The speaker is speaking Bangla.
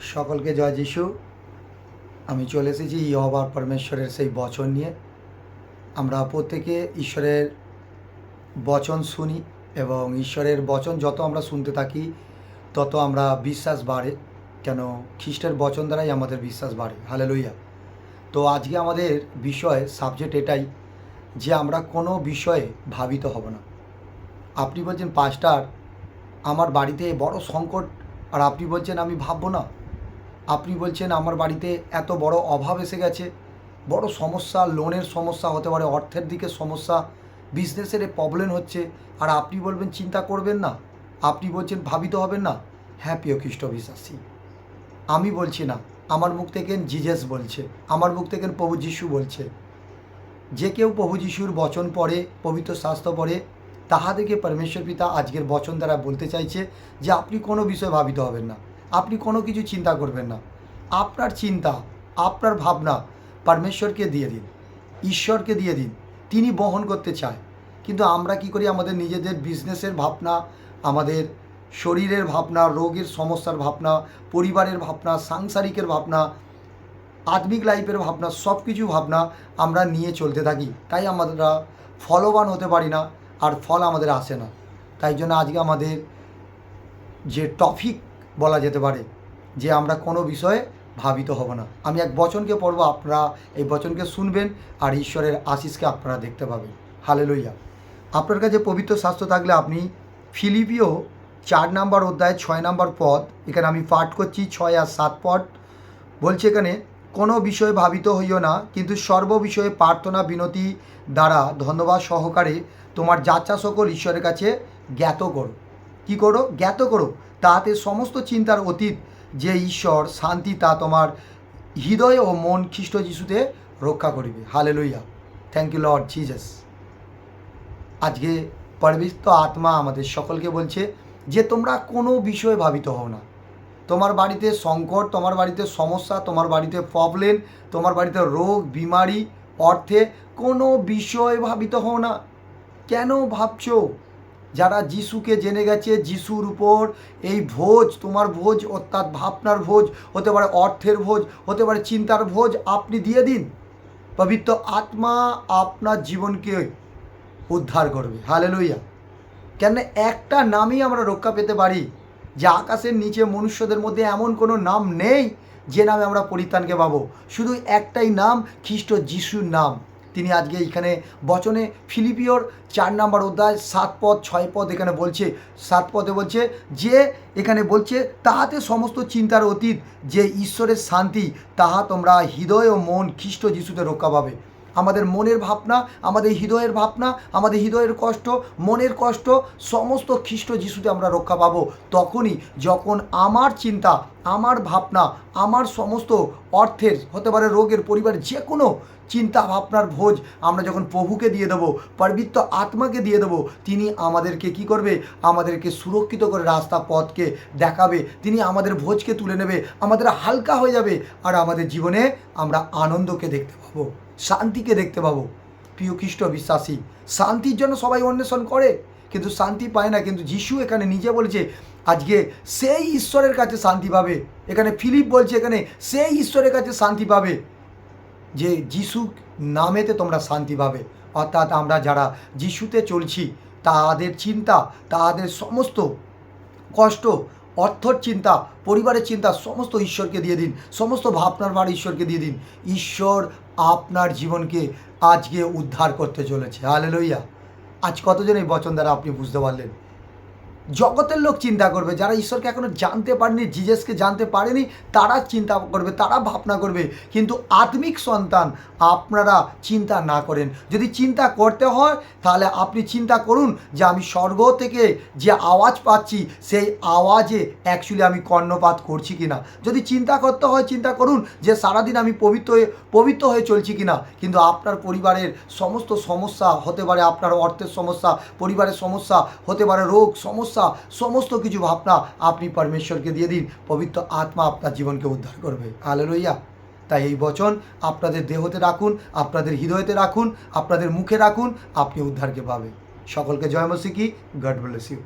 সকলকে জয় যিশু। আমি চলে এসেছি ইহোবা পরমেশ্বরের সেই বচন নিয়ে। আমরা প্রত্যেকে ঈশ্বরের বচন শুনি এবং ঈশ্বরের বচন যত আমরা শুনতে থাকি তত আমরা বিশ্বাস বাড়ে, কেন খ্রিস্টের বচন দ্বারাই আমাদের বিশ্বাস বাড়ে। হালেলুয়া। তো আজকে আমাদের বিষয় সাবজেক্ট এটাই যে আমরা কোনো বিষয়ে ভাবিত হব না। আপনি বলছেন পাস্টার আমার বাড়িতে বড় সংকট, আর আপনি বলছেন আমি ভাববো না। আপনি বলছেন আমার বাড়িতে এত বড় অভাব এসে গেছে, বড় সমস্যা, লোনের সমস্যা হতে পারে, অর্থের দিকে সমস্যা, বিজনেসের প্রবলেম হচ্ছে, আর আপনি বলবেন চিন্তা করবেন না, আপনি বলছেন ভাবিত হবেন না। হ্যাঁ প্রিয় খ্রিস্ট বিশ্বাসী, আমি বলছি না, আমার মুখ থেকে জিজাস বলছে, আমার মুখ থেকে প্রভু যিশু বলছে। যে কেউ প্রভু যিশুর বচন পড়ে, পবিত্র শাস্ত্র পড়ে, তাহাদেরকে পরমেশ্বর পিতা আজকের বচন দ্বারা বলতে চাইছে যে আপনি কোনো বিষয় ভাবিত হবেন না, আপনি কোনো কিছু চিন্তা করবেন না। আপনার চিন্তা, আপনার ভাবনা পরমেশ্বরকে দিয়ে দিন, ঈশ্বরকে দিয়ে দিন, তিনি বহন করতে চায়। কিন্তু আমরা কি করি, আমাদের নিজেদের বিজনেসের ভাবনা, আমাদের শরীরের ভাবনা, রোগের সমস্যার ভাবনা, পরিবারের ভাবনা, সাংসারিকের ভাবনা, আত্মিক লাইফের ভাবনা, সব কিছু ভাবনা আমরা নিয়ে চলতে থাকি। তাই আমরা ফলবান হতে পারি না, আর ফল আমাদের আসে না। তাই জন্য আজকে আমাদের যে টপিক বলা যেতে পারে যে আমরা কোনো বিষয়ে ভাবিত হব না। আমি এক বচনকে পড়বো, আপনারা এই বচনকে শুনবেন আর ঈশ্বরের আশিসকে আপনারা দেখতে পাবেন। হালেলুয়া। আপনার কাছে পবিত্র শাস্ত্র থাকলে আপনি ফিলিপিও 4 নম্বর অধ্যায় 6 নম্বর পদ, এখানে আমি পাঠ করছি 6 আর 7 পদ। বলছে এখানে, কোনো বিষয়ে ভাবিত হইও না, কিন্তু সর্ব বিষয়ে প্রার্থনা বিনতি দ্বারা ধন্যবাদ সহকারে তোমার যাচ্ছা সকল ঈশ্বরের কাছে জ্ঞাত করো। কী করো? জ্ঞাত করো। তাহাতে সমস্ত চিন্তার অতীত যে ঈশ্বর শান্তি তা তোমার হৃদয় ও মন খ্রিস্ট যিশুতে রক্ষা করিবে। Hallelujah. Thank you Lord Jesus. আজকে পবিত্র আত্মা আমাদের সকলকে বলছে যে তোমরা কোনো বিষয়ে ভাবিত হও না। তোমার বাড়িতে সংকট, তোমার বাড়িতে সমস্যা, তোমার বাড়িতে প্রবলেম, তোমার বাড়িতে রোগ বিমারি, অর্থে কোনো বিষয় ভাবিত হও না। কেন ভাবছো? যারা যিশুকে জেনে গেছে, যিশুর উপর এই ভোজ, তোমার ভোজ অর্থাৎ ভাবনার ভোজ হতে পারে, অর্থের ভোজ হতে পারে, চিন্তার ভোজ আপনি দিয়ে দিন। পবিত্র আত্মা আপনার জীবনকে উদ্ধার করবে। হালেলুয়া। কেন একটা নামই আমরা রক্ষা পেতে পারি, যে আকাশের নিচে মনুষ্যদের মধ্যে এমন কোনো নাম নেই যে নামে আমরা পরিত্রাণকে পাবো। শুধু একটাই নাম, খ্রিস্ট যিশুর নাম। তিনি আজকে এখানে বচনে ফিলিপিওর 4 নম্বর অধ্যায় 7 পদ 6 পদ এখানে বলছে, 7 পদে বলছে যে, এখানে বলছে তাহাতে সমস্ত চিন্তার অতীত যে ঈশ্বরের শান্তি তাহা তোমরা হৃদয় ও মন খ্রিস্ট যিশুতে রক্ষা পাবে। আমাদের মনের ভাবনা, আমাদের হৃদয়ের ভাবনা, আমাদের হৃদয়ের কষ্ট, মনের কষ্ট সমস্ত খ্রিস্ট যিশুতে আমরা রক্ষা পাবো তখনই যখন আমার চিন্তা, আমার ভাবনা, আমার সমস্ত অর্থের হতে পারে, রোগের, পরিবারের যে কোনো চিন্তা ভাবনার ভোজ আমরা যখন প্রভুকে দিয়ে দেবো, পবিত্র আত্মাকে দিয়ে দেবো, তিনি আমাদেরকে কি করবে? আমাদেরকে সুরক্ষিত করে রাস্তা পথকে দেখাবে। তিনি আমাদের ভোজকে তুলে নেবে, আমাদের হালকা হয়ে যাবে, আর আমাদের জীবনে আমরা আনন্দকে দেখতে পাবো, শান্তিকে দেখতে পাবো। প্রিয় খ্রিস্ট বিশ্বাসী, শান্তির জন্য সবাই অন্বেষণ করে কিন্তু শান্তি পায় না। কিন্তু যিশু এখানে নিজে বলেছে আজকে সেই ঈশ্বরের কাছে শান্তি পাবে। এখানে ফিলিপ বলছে এখানে সেই ঈশ্বরের কাছে শান্তি পাবে, যে যিশু নামেতে তোমরা শান্তি পাবে। অর্থাৎ আমরা যারা যিশুতে চলছি তাদের চিন্তা, তাদের সমস্ত কষ্ট, অর্থর চিন্তা, পরিবারের চিন্তা সমস্ত ঈশ্বরকে দিয়ে দিন, সমস্ত ভাবনার ভার ঈশ্বরকে দিয়ে দিন। ঈশ্বর আপনার জীবনকে আজকে উদ্ধার করতে চলেছে। হালেলুয়া। আজ কতজন এই বচন দ্বারা আপনি বুঝতে পারলেন? জগতের লোক চিন্তা করবে, যারা ঈশ্বরকে এখনো জানতে পারেনি, জিজাসকে জানতে পারেনি, তারা চিন্তা করবে, তারা ভাবনা করবে। কিন্তু আত্মিক সন্তান আপনারা চিন্তা না করেন। যদি চিন্তা করতে হয় তাহলে আপনি চিন্তা করুন যে আমি স্বর্গ থেকে যে আওয়াজ পাচ্ছি সেই আওয়াজে অ্যাকচুয়ালি আমি কর্ণপাত করছি কি না। যদি চিন্তা করতে হয় চিন্তা করুন যে সারাদিন আমি পবিত্র হয়ে চলছি কি না। কিন্তু আপনার পরিবারের সমস্ত সমস্যা হতে পারে, আপনার অর্থের সমস্যা, পরিবারের সমস্যা হতে পারে, রোগ সমস্যা, সমস্ত কিছু ভাবনা আপনি পরমেশ্বরকে দিয়ে দিন, পবিত্র আত্মা আপনার জীবনকে উদ্ধার করবে। হালেলুয়া। তাই এই বচন আপনাদের দেহতে রাখুন, আপনাদের হৃদয়তে রাখুন, আপনাদের মুখে রাখুন, আপনি উদ্ধারকে পাবেন। সকলকে জয় মসিহ কি। God bless you.